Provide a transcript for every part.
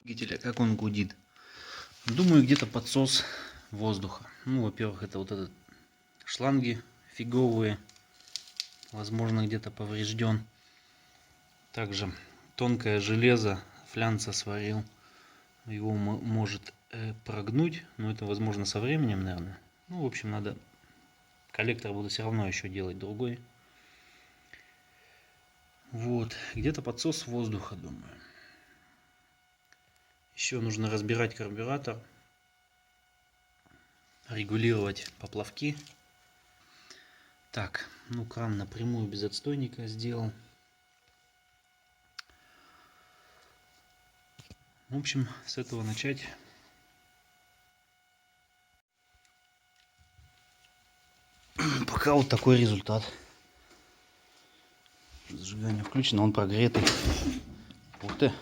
Двигателя, как он гудит. Думаю, где-то подсос воздуха. Ну, во-первых, это вот этот шланги фиговые. Возможно, где-то поврежден. Также тонкое железо, флянца сварил. Его может прогнуть, но это возможно со временем, наверное. Ну, в общем, надо... Коллектор буду все равно еще делать другой. Вот, где-то подсос воздуха, думаю. Еще нужно разбирать карбюратор, регулировать поплавки. Так, ну кран напрямую без отстойника сделал. В общем, с этого начать. Пока вот такой результат. Зажигание включено, он прогретый. Ух ты.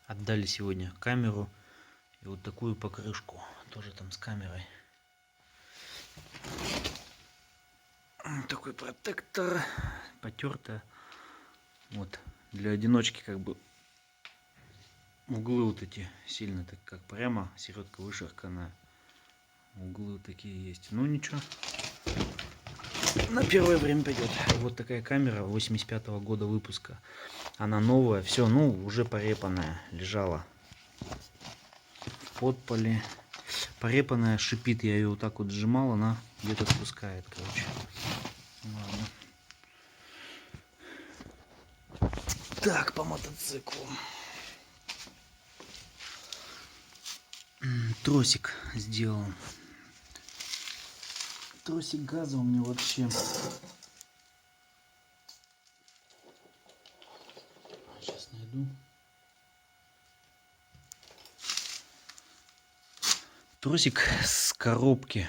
Отдали сегодня камеру и вот такую покрышку, тоже там с камерой. Такой протектор, потертая. Вот для одиночки как бы углы вот эти сильно так как прямо, середка вышерканная. Углы вот такие есть. Ну ничего, на первое время пойдет. Вот такая камера 85-го года выпуска. Она новая, все, ну уже порепанная, лежала в подполе. Порепанная, шипит, я ее вот так вот сжимал, она где-то спускает, короче. Ладно. Так, по мотоциклу. Тросик сделал. Тросик газа у меня вообще. Сейчас найду. Тросик с коробки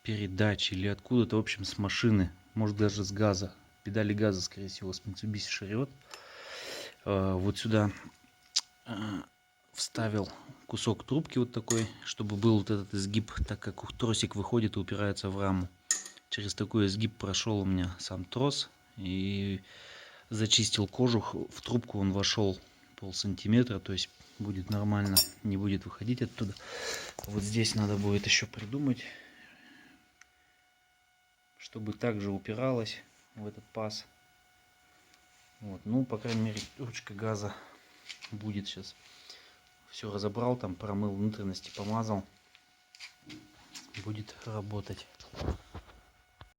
передач или откуда-то, в общем, с машины. Может даже с газа. Педали газа, скорее всего, с Mitsubishi Chariot. Вот сюда вставил кусок трубки вот такой, чтобы был вот этот изгиб, так как тросик выходит и упирается в раму. Через такой изгиб прошел у меня сам трос и зачистил кожух. В трубку он вошел полсантиметра, то есть будет нормально, не будет выходить оттуда. Вот здесь надо будет еще придумать, чтобы также упиралось в этот паз. Вот, ну, по крайней мере, ручка газа будет сейчас. Все разобрал, там промыл внутренности, помазал. Будет работать.